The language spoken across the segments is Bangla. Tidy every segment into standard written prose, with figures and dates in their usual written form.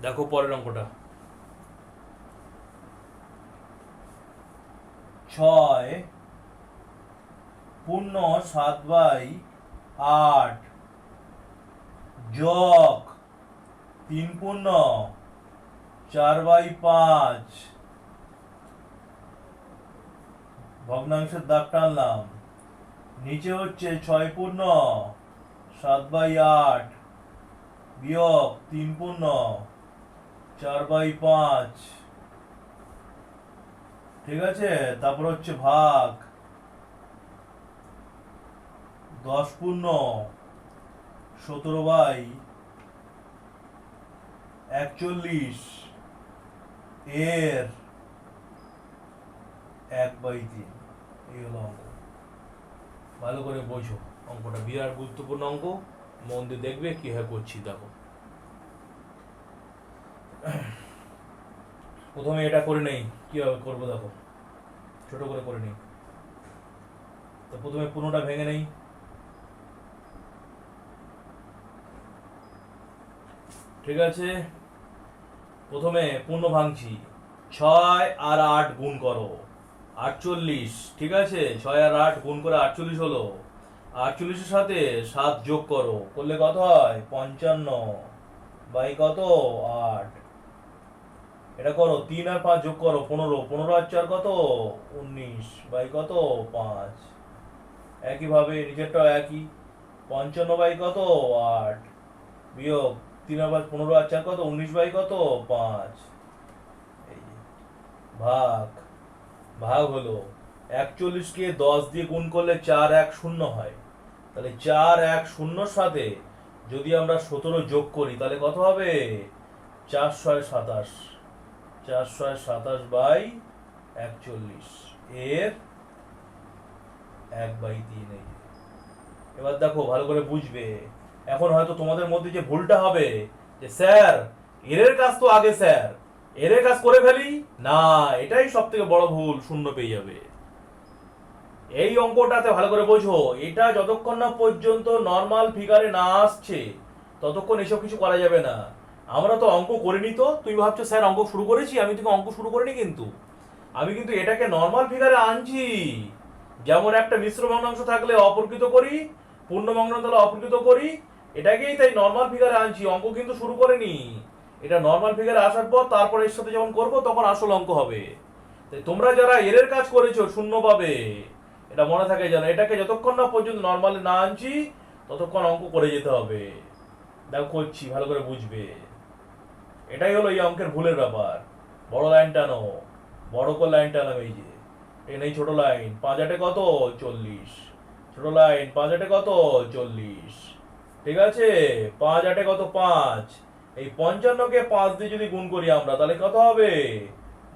দেখো পরের অঙ্কটা। 6 × 7/8 যোগ 3 × 4/5 ভগ্নাংশের দাগ টানলাম। নিচে হচ্ছে 6 × 7/8 বিয়োগ 3 × 4/5। ঠিক আছে, তারপর হচ্ছে ভাগ 10 × 17/41 এর 1/3। এই হলো অঙ্ক। ভালো করে বোঝো, অঙ্কটা বিরাট গুরুত্বপূর্ণ অঙ্ক, মন দিয়ে দেখবে কিভাবে করছি। দেখো প্রথমে এটা করে নেই, কিভাবে করবো দেখো, ছোট করে নেই। তো প্রথমে পূর্ণটা ভেঙে নেই। ঠিক আছে, প্রথমে পূর্ণ ভাঙছি। 6 আর 8 গুণ করো 48। ঠিক আছে, 6 আর 8 গুণ করে 48 হলো। 48-এর সাথে 7 যোগ করো, করলে কত হয়? 55 বাই কত? 8। এটা করো। 3 আর 5 যোগ করো 15, 15 আর 4 কত? 19 বাই কত? 5। একইভাবে নিচেরটাও একই। 55 বাই কত? 8 বিয়োগ 3 আর 5 15 আর 4 কত? 19 বাই কত? 5। ভাগ ভাগ হলো 41-কে 10 দিয়ে গুণ করলে 4 1 0 হয়। তাহলে 4 1 0-র সাথে যদি আমরা 17 যোগ করি তাহলে কত হবে? 4 6 27। 4 6 27 বাই 41 এর 1/3। এবার দেখো ভালো করে বুঝবে। এখন হয়তো তোমাদের মধ্যে যে ভুলটা হবে যে স্যার এর কাজ তো আগে, স্যার এর কাজ করে ফেলি না, এটাই সব থেকে বড় ভুল, শূন্য পেয়ে যাবে। এই অঙ্কটাতে ভালো করে বোঝো, এটা যতক্ষণ না পর্যন্ত নর্মাল ফিগারে না আসছে ততক্ষণ এসব কিছু করা যাবে না। আমরা তো অঙ্ক করিনি। তো তুমি ভাবছো স্যার অঙ্ক শুরু করেছি, আমি তোকে অঙ্ক শুরু করিনি, কিন্তু আমি কিন্তু এটাকে নর্মাল ফিগারে আনছি। যেমন একটা মিশ্র ভগ্নাংশ থাকলে অপরকৃত করি, পূর্ণ ভগ্নাংশ থাকলে অপরকৃত করি, এটাকেই তাই নর্মাল ফিগারে আনছি, অঙ্ক কিন্তু শুরু করিনি। এটা নর্মাল ফিগারে আসার পর তারপর এর সাথে যখন করবো তখন আসল অঙ্ক হবে। তাই তোমরা যারা এর কাজ করেছো শূন্য পাবে, এটা মনে থাকে যেন। এটাকে যতক্ষণ না পর্যন্ত নর্মালি না আনছি ততক্ষণ অঙ্ক করে যেতে হবে। দেখো করছি, ভালো করে বুঝবে। এটাই হলো এই অঙ্কের ভুলের ব্যাপার। বড় লাইন টানো, বড় করে লাইন টানো। এই যে এখানে এই ছোট লাইন 5 8 কত? 40। ছোট লাইন 5 8 কত? 40। ঠিক আছে, 5 8 কত? 5। এই 55-কে 5 দিয়ে যদি গুণ করি আমরা তাহলে কত হবে?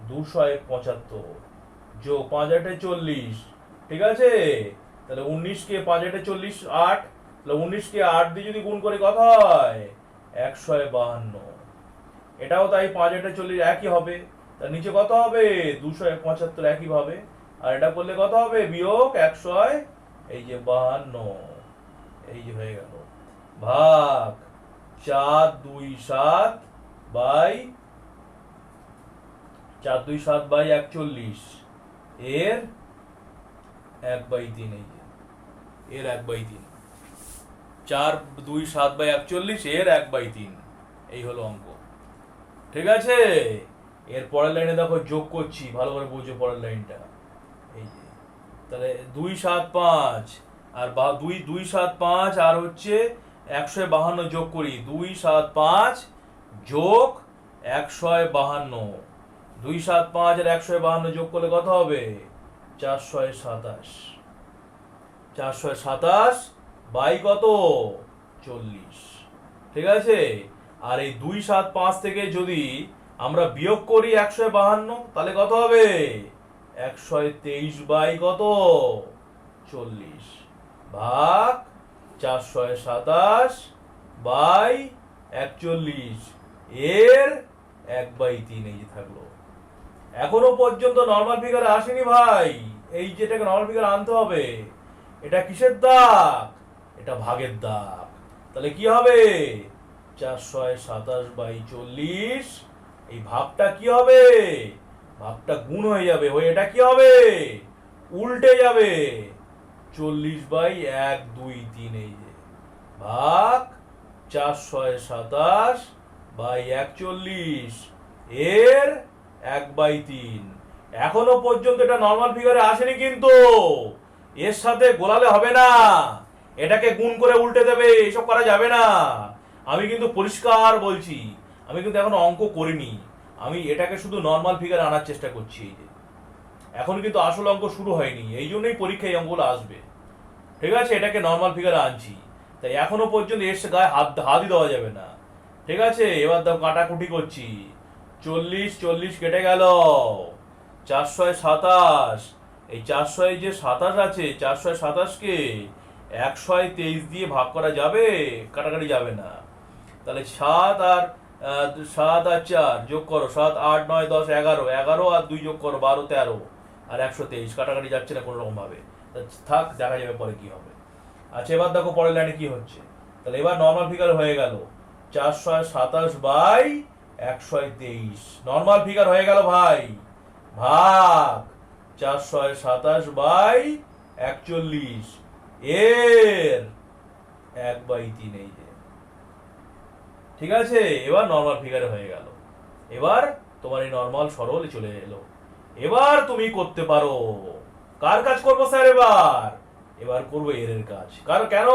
275 যোগ 5 8 40। ঠিক আছে, তাহলে 19-কে 5 8 40 8, তাহলে 19-কে 8 দিয়ে যদি গুণ করি কত হয়? 152। এটাও তাই, 5 8 40 একই হবে। তার নিচে কত হবে? 275 একই ভাবে। আর এটা করলে কত হবে? বিয়োগ 100, এই যে 52। এই যে হয়ে গেল। ভাগ 4 2 7 বাই 4 2 7 বাই 41 এর 1/3। এই যে এর 1/3। 4 2 7 বাই 41 এর 1/3। এই হলো অঙ্ক। ঠিক আছে, এর পরের লাইনে দেখো যোগ করছি, ভালো করে বুঝো পরের লাইনটা। এই যে তাহলে 2 7 5 আর 2 2 7 5 আর হচ্ছে 152 যোগ করি। 2 7 5 যোগ 152। 2 7 5 আর 152 যোগ করলে কত হবে? 427। 427 বাই কত? 40। ঠিক আছে, আর এই 2 7 5 থেকে যদি আমরা বিয়োগ করি 152 তাহলে কত হবে? 123 বাই কত? 40 ভাগ 427 বাই 41 এর 1/3। এই যে থাকলো। এখনো পর্যন্ত নর্মাল ফিগারে আসেনি ভাই। এই যেটাকে নর্মাল ফিগারে আনতে হবে। এটা কিসের দাগ? এটা ভাগের দাগ। তাহলে কি হবে? 427/40, এই ভাগটা কি হবে? ভাগটা গুণ হয়ে যাবে, হয়ে এটা কি হবে? উল্টে যাবে। 40/123, এই যে ভাগ 427/41 এর 1/3। এখনো পর্যন্ত এটা নর্মাল ফিগারে আসেনি, কিন্তু এর সাথে গোলালে হবে না, এটাকে গুণ করে উল্টে দেবে, এসব করা যাবে না। আমি কিন্তু পরিষ্কার বলছি, আমি কিন্তু এখন অঙ্ক করিনি, আমি এটাকে শুধু নর্মাল ফিগারে আনার চেষ্টা করছি। এই যে এখন কিন্তু আসল অঙ্ক শুরু হয়নি, এই জন্যই পরীক্ষায় এই অঙ্কগুলো আসবে। ঠিক আছে, এটাকে নর্মাল ফিগারে আনছি, তাই এখনো পর্যন্ত এর গায়ে হাতই দেওয়া যাবে না। ঠিক আছে, এবার দাও কাটাকুটি করছি। 40 কেটে গেল, 427, এই 400 যে 27 আছে, 427কে 123 দিয়ে ভাগ করা যাবে? কাটাকাটি যাবে না। তাহলে 7 আর 4 যোগ করো, 7 8 9 10 11, 11 আর 2 যোগ করো, 12 13 আর 123, কাটাকাটি যাচ্ছে না কোনো রকম ভাবে। থাক, দেখা যাবে পরে কি হবে। আচ্ছা, এবার দেখো পরের লাইনে কি হচ্ছে। তাহলে এবার নর্মাল ফিগার হয়ে গেল 427/123, নর্মাল ফিগার হয়ে গেল ভাই। ভাগ 427/41 এর 1/3, এই যে। ঠিক আছে, এবার নর্মাল ফিগারে হয়ে গেল। এবার তোমার এই নর্মাল সরল চলে এলো। এবার তুমি করতে পারো। কার কাজ করবো স্যার? এবার করবো এর কাজ। কেন?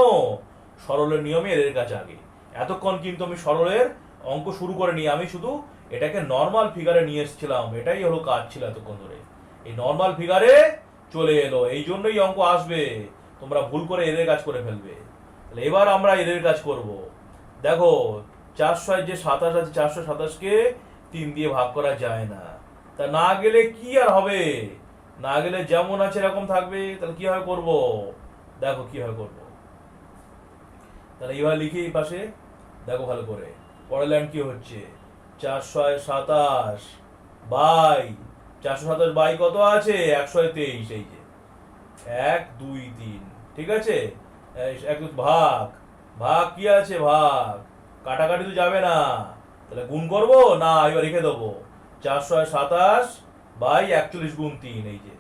সরলের নিয়মে এর কাজ আগে। এতক্ষণ কিন্তু আমি সরলের অঙ্ক শুরু করে নিয়ে আমি শুধু এটাকে নর্মাল ফিগারে নিয়ে এসেছিলাম, এটাই হলো কাজ ছিল এতক্ষণ ধরে। এই নর্মাল ফিগারে চলে এলো, এই জন্যই অঙ্ক আসবে, তোমরা ভুল করে এর কাজ করে ফেলবে। তাহলে এবার আমরা এর কাজ করব। দেখো 400 যে 27 আছে, 427কে 3 দিয়ে ভাগ করা যায় না, তা না গেলে কি আর হবে? না গেলে যেমন আছে এরকম থাকবে। তাহলে কিভাবে করব? দেখো কিভাবে করব। তাহলে এইভাবে লিখি এই পাশে, দেখো ভালো করে। পরের লাইন কি হচ্ছে? 427 বাই 427 বাই কত আছে? 123, এই যে 1 2 3। ঠিক আছে, এক ভাগ, ভাগ কি আছে? ভাগ, কাটাকাটি তো যাবে না, তাহলে গুণ করবো না, এবার রেখে দেবো। 427/41 গুণ 3, এই যে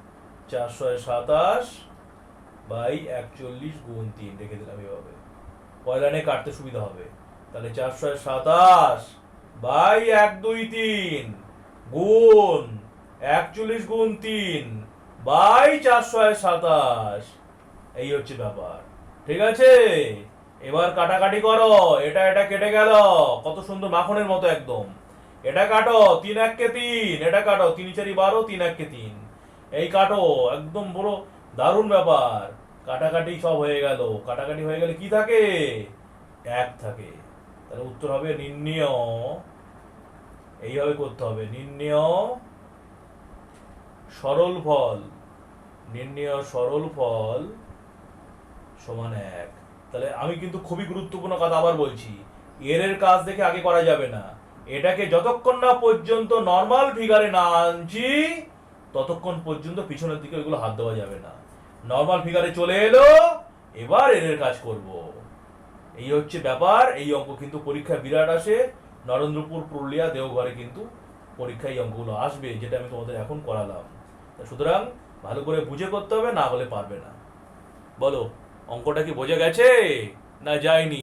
427/41 গুণ 3 রেখে দিলাম এভাবে, পয়লানে কাটতে সুবিধা হবে। তাহলে 427/123 গুণ 41 গুণ 3 বাই 427, এই হচ্ছে ব্যাপার। ঠিক আছে, এবার কাটাকাটি করো, এটা এটা কেটে গেল, কত সুন্দর মাখনের মতো একদম। এটা কাটো, 3 1 কে 3, এটা কাটো, 3 4 12, 3 1 কে 3, এই কাটো, একদম বড় দারুণ ব্যাপার। কাটাকাটি সব হয়ে গেল, কাটাকাটি হয়ে গেলে কি থাকে? 1 থাকে। তাহলে উত্তর হবে নির্ণয়, এইভাবে করতে হবে, নির্ণয় সরল ফল, নির্ণয় সরল ফল সমান 1। তাহলে আমি কিন্তু খুবই গুরুত্বপূর্ণ কথা আবার বলছি, এর কাজ দেখে আগে করা যাবে না। এটাকে যতক্ষণ না পর্যন্ত নর্মাল ফিগারে না আনছি ততক্ষণ পর্যন্ত পিছনের দিকে ওইগুলো হাত দেওয়া যাবে না। নর্মাল ফিগারে চলে এলো, এবার এর কাজ করব। এই হচ্ছে ব্যাপার। এই অঙ্ক কিন্তু পরীক্ষায় বিরাট আসে, নরেন্দ্রপুর, পুরুলিয়া, দেওঘরে কিন্তু পরীক্ষায় এই অঙ্কগুলো আসবে, যেটা আমি তোমাদের এখন করালাম। সুতরাং ভালো করে বুঝে করতে হবে, না হলে পারবে না। বলো, অঙ্কটা কি বোঝা গেছে না যায়নি?